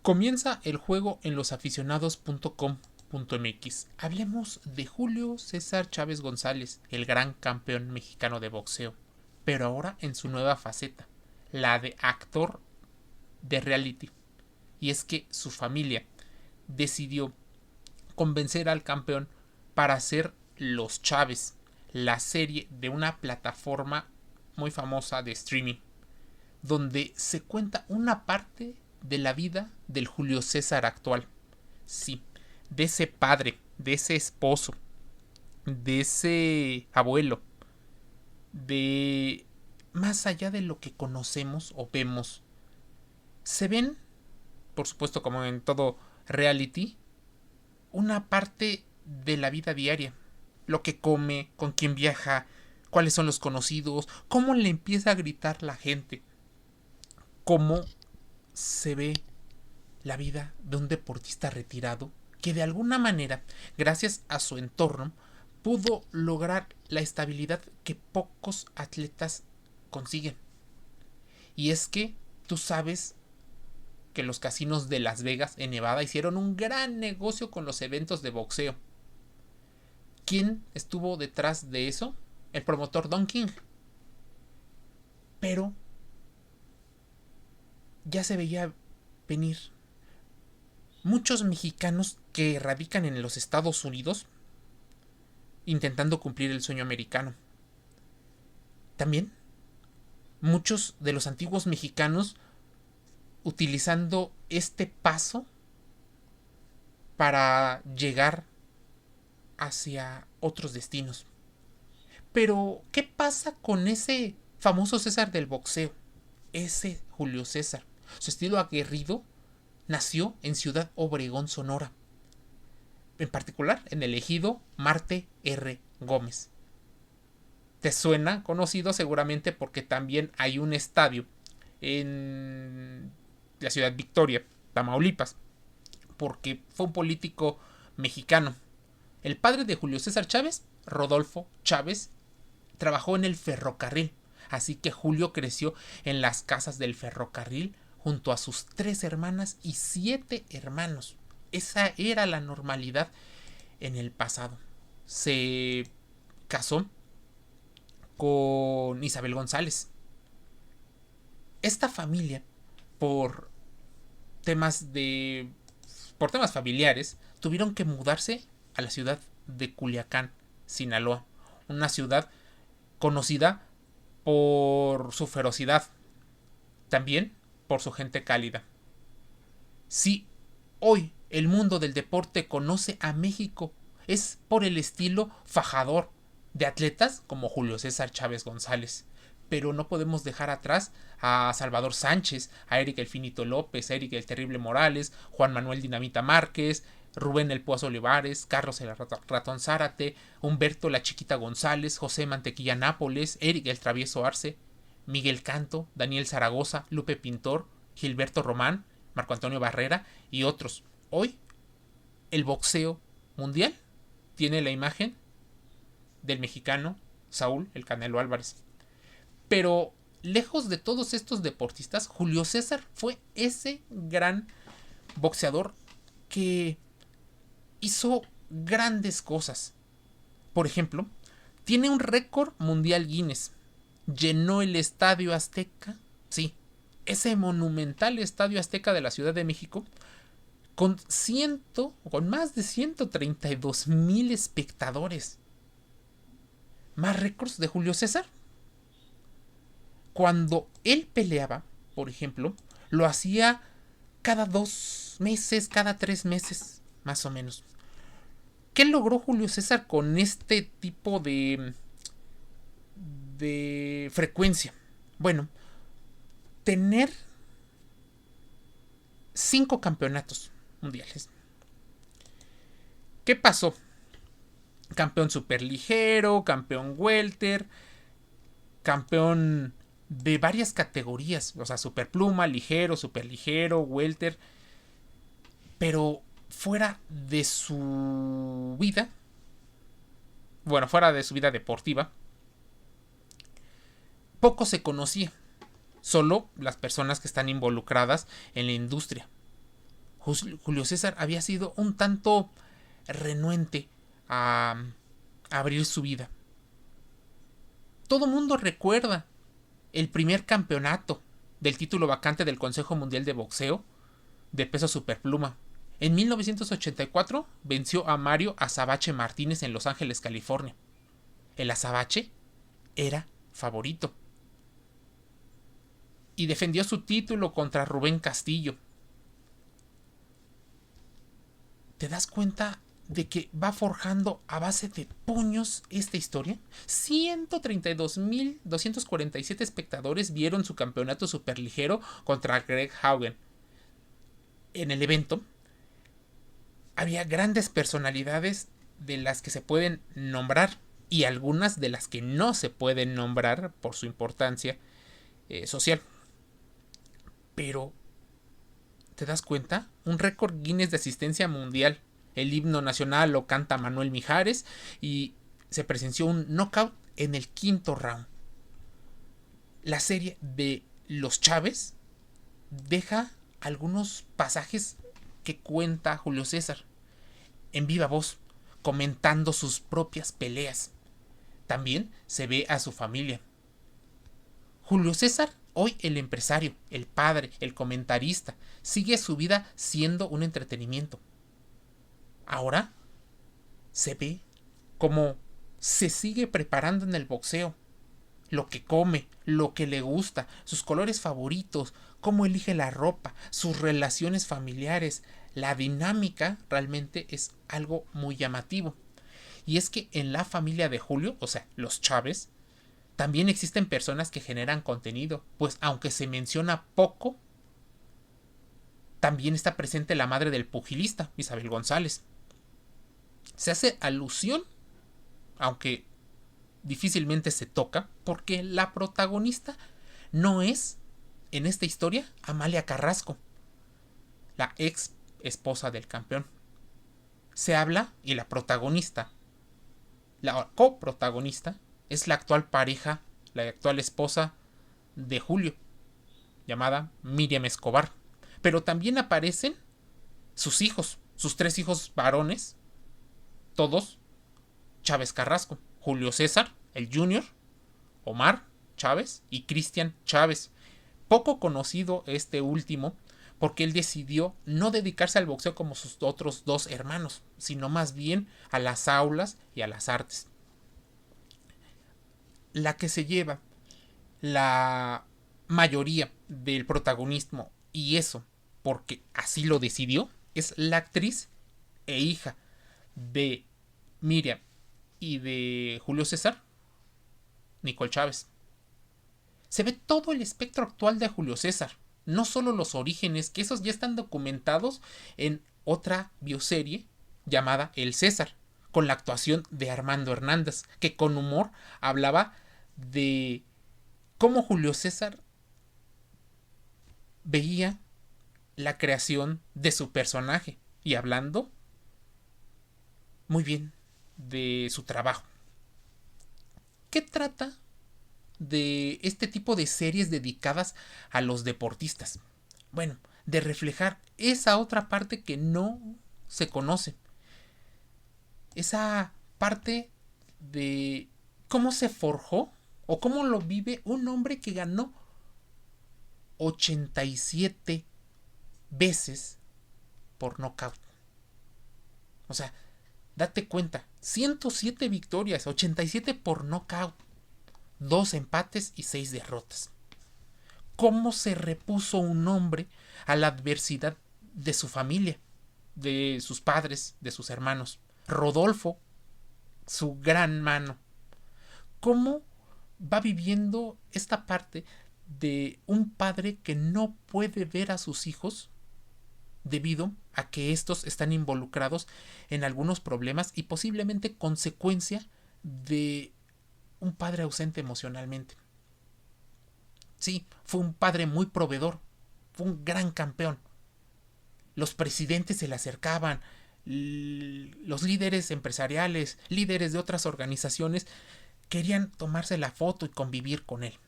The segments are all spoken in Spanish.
Comienza el juego en losaficionados.com.mx. Hablemos de Julio César Chávez González, el gran campeón mexicano de boxeo, pero ahora en su nueva faceta, la de actor de reality. Y es que su familia decidió convencer al campeón para hacer Los Chávez, la serie de una plataforma muy famosa de streaming, donde se cuenta una parte de la vida del Julio César actual. Sí, de ese padre, de ese esposo, de ese abuelo, de más allá de lo que conocemos o vemos. Se ven, por supuesto, como en todo reality, una parte de la vida diaria. Lo que come, con quién viaja, cuáles son los conocidos, cómo le empieza a gritar la gente, cómo se ve la vida de un deportista retirado que de alguna manera, gracias a su entorno, pudo lograr la estabilidad que pocos atletas consiguen. Y es que tú sabes que los casinos de Las Vegas en Nevada hicieron un gran negocio con los eventos de boxeo. ¿Quién estuvo detrás de eso? El promotor Don King. Pero ya se veía venir. Muchos mexicanos que radican en los Estados Unidos intentando cumplir el sueño americano. También muchos de los antiguos mexicanos utilizando este paso para llegar hacia otros destinos. Pero, ¿qué pasa con ese famoso César del boxeo? Ese Julio César. Su estilo aguerrido nació en Ciudad Obregón, Sonora. En particular, en el ejido Marte R. Gómez. Te suena conocido seguramente porque también hay un estadio en la ciudad Victoria, Tamaulipas, porque fue un político mexicano. El padre de Julio César Chávez, Rodolfo Chávez, trabajó en el ferrocarril, así que Julio creció en las casas del ferrocarril junto a sus 3 hermanas y 7 hermanos. Esa era la normalidad en el pasado. Se casó con Isabel González. Esta familia, por temas de por temas familiares, tuvieron que mudarse a la ciudad de Culiacán, Sinaloa, una ciudad conocida por su ferocidad, también por su gente cálida. Si hoy el mundo del deporte conoce a México, es por el estilo fajador de atletas como Julio César Chávez González. Pero no podemos dejar atrás a Salvador Sánchez, a Eric el Finito López, a Eric el Terrible Morales, Juan Manuel Dinamita Márquez, Rubén el Pozo Olivares, Carlos el Ratón Zárate, Humberto la Chiquita González, José Mantequilla Nápoles, Eric el Travieso Arce, Miguel Canto, Daniel Zaragoza, Lupe Pintor, Gilberto Román, Marco Antonio Barrera y otros. Hoy el boxeo mundial tiene la imagen del mexicano Saúl el Canelo Álvarez. Pero lejos de todos estos deportistas, Julio César fue ese gran boxeador que hizo grandes cosas. Por ejemplo, tiene un récord mundial Guinness. Llenó el Estadio Azteca, sí, ese monumental Estadio Azteca de la Ciudad de México, con más de 132,000 espectadores. ¿Más récords de Julio César? Cuando él peleaba, por ejemplo, lo hacía cada 2 meses, cada 3 meses, más o menos. ¿Qué logró Julio César con este tipo de frecuencia? Bueno, tener 5 campeonatos mundiales. ¿Qué pasó? Campeón superligero, campeón welter, campeón de varias categorías, o sea, superpluma, ligero, superligero, welter, pero fuera de su vida, bueno, fuera de su vida deportiva, poco se conocía, solo las personas que están involucradas en la industria. Julio César había sido un tanto renuente a abrir su vida. Todo mundo recuerda el primer campeonato del título vacante del Consejo Mundial de Boxeo de peso superpluma. En 1984 venció a Mario Azabache Martínez en Los Ángeles, California. El Azabache era favorito y defendió su título contra Rubén Castillo. ¿Te das cuenta de que va forjando a base de puños esta historia? 132.247 espectadores vieron su campeonato superligero contra Greg Haugen. En el evento había grandes personalidades de las que se pueden nombrar y algunas de las que no se pueden nombrar por su importancia social. Pero, ¿te das cuenta? Un récord Guinness de asistencia mundial. El himno nacional lo canta Manuel Mijares y se presenció un knockout en el quinto round. La serie de Los Chávez deja algunos pasajes que cuenta Julio César en viva voz, comentando sus propias peleas. También se ve a su familia. Julio César, hoy el empresario, el padre, el comentarista, sigue su vida siendo un entretenimiento. Ahora se ve cómo se sigue preparando en el boxeo. Lo que come, lo que le gusta, sus colores favoritos, cómo elige la ropa, sus relaciones familiares. La dinámica realmente es algo muy llamativo. Y es que en la familia de Julio, o sea, los Chávez, también existen personas que generan contenido, pues aunque se menciona poco, también está presente la madre del pugilista, Isabel González. Se hace alusión, aunque difícilmente se toca, porque la protagonista no es, en esta historia, Amalia Carrasco, la ex esposa del campeón. Se habla, y la protagonista, la coprotagonista, es la actual pareja, la actual esposa de Julio, llamada Miriam Escobar. Pero también aparecen sus hijos, sus 3 hijos varones, todos Chávez Carrasco. Julio César, el Junior, Omar Chávez y Cristian Chávez. Poco conocido este último, porque él decidió no dedicarse al boxeo como sus otros 2 hermanos, sino más bien a las aulas y a las artes. La que se lleva la mayoría del protagonismo, y eso porque así lo decidió, es la actriz e hija de Miriam y de Julio César, Nicole Chávez. Se ve todo el espectro actual de Julio César, no solo los orígenes, que esos ya están documentados en otra bioserie llamada El César, con la actuación de Armando Hernández, que con humor hablaba de cómo Julio César veía la creación de su personaje y hablando muy bien de su trabajo. ¿Qué trata de este tipo de series dedicadas a los deportistas? Bueno, de reflejar esa otra parte que no se conoce. Esa parte de cómo se forjó o cómo lo vive un hombre que ganó 87 veces por nocaut. O sea, date cuenta, 107 victorias, 87 por nocaut, 2 empates y 6 derrotas. ¿Cómo se repuso un hombre a la adversidad de su familia, de sus padres, de sus hermanos? Rodolfo, su gran mano. ¿Cómo va viviendo esta parte de un padre que no puede ver a sus hijos debido a que estos están involucrados en algunos problemas y posiblemente consecuencia de un padre ausente emocionalmente? Sí, fue un padre muy proveedor, fue un gran campeón. Los presidentes se le acercaban, los líderes empresariales, líderes de otras organizaciones, querían tomarse la foto y convivir con él.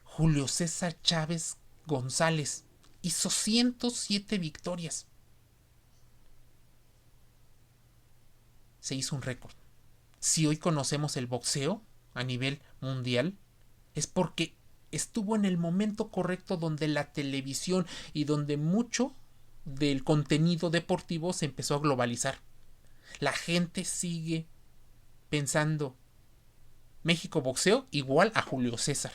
Julio César Chávez González hizo 107 victorias. se hizo un récord. Si hoy conocemos el boxeo a nivel mundial, es porque estuvo en el momento correcto donde la televisión y donde mucho del contenido deportivo se empezó a globalizar. La gente sigue pensando México boxeo igual a Julio César.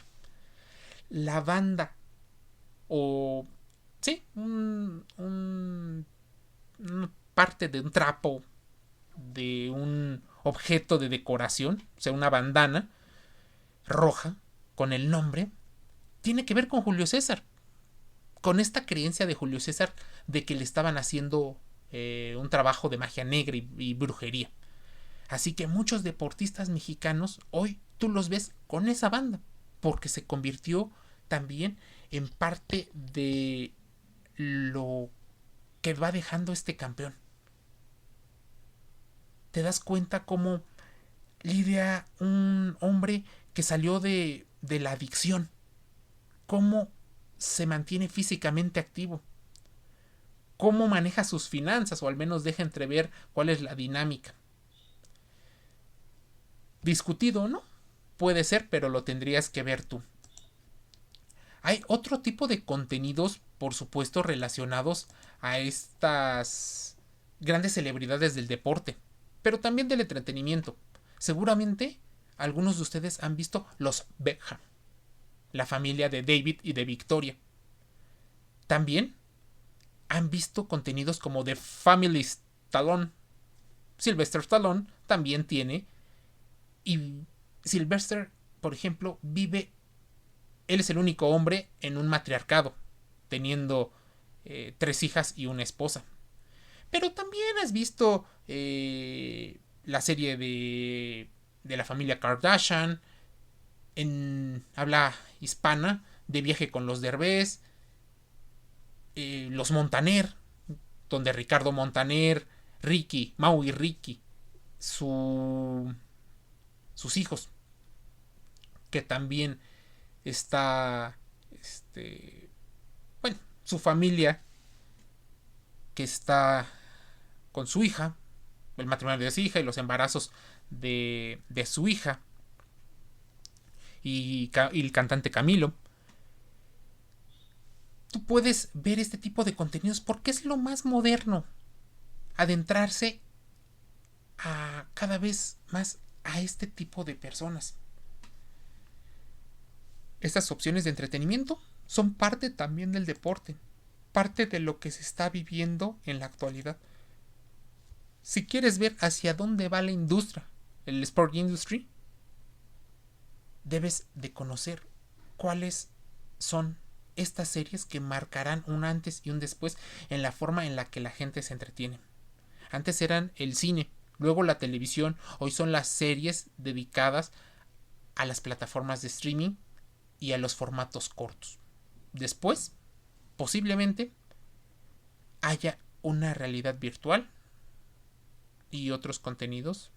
La banda o sí, una parte de un trapo, de un objeto de decoración, o sea, una bandana roja con el nombre, tiene que ver con Julio César, con esta creencia de Julio César de que le estaban haciendo un trabajo de magia negra y brujería. Así que muchos deportistas mexicanos hoy tú los ves con esa banda, porque se convirtió también en parte de lo que va dejando este campeón. Te das cuenta cómo lidia un hombre que salió de la adicción, cómo se mantiene físicamente activo, cómo maneja sus finanzas o al menos deja entrever cuál es la dinámica. Discutido o no, puede ser, pero lo tendrías que ver tú. Hay otro tipo de contenidos, por supuesto, relacionados a estas grandes celebridades del deporte, pero también del entretenimiento. Seguramente algunos de ustedes han visto los Beckham, la familia de David y de Victoria. También han visto contenidos como The Family Stallone. Sylvester Stallone también tiene. Y Sylvester, por ejemplo, vive. Él es el único hombre en un matriarcado, teniendo 3 hijas y una esposa. Pero también has visto la serie de la familia Kardashian, en habla hispana, de Viaje con los Derbez, los Montaner, donde Ricardo Montaner, Ricky, Mau y Ricky, sus hijos, que también está, bueno, su familia, que está con su hija, el matrimonio de su hija y los embarazos de su hija, y el cantante Camilo. Tú puedes ver este tipo de contenidos porque es lo más moderno. Adentrarse a cada vez más a este tipo de personas. Estas opciones de entretenimiento son parte también del deporte, parte de lo que se está viviendo en la actualidad. Si quieres ver hacia dónde va la industria, el sport industry, debes de conocer cuáles son estas series que marcarán un antes y un después en la forma en la que la gente se entretiene. Antes eran el cine, luego la televisión, hoy son las series dedicadas a las plataformas de streaming y a los formatos cortos. Después, posiblemente, haya una realidad virtual y otros contenidos,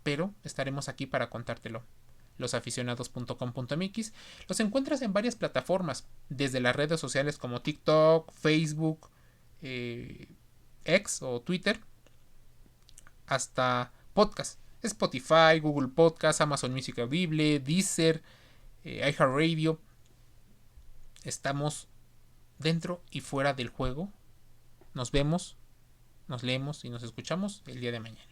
pero estaremos aquí para contártelo. Losaficionados.com.mx los encuentras en varias plataformas, desde las redes sociales como TikTok, Facebook, X o Twitter, hasta podcast, Spotify, Google Podcast, Amazon Music Audible, Deezer, iHeartRadio. Estamos dentro y fuera del juego. Nos vemos, nos leemos y nos escuchamos el día de mañana.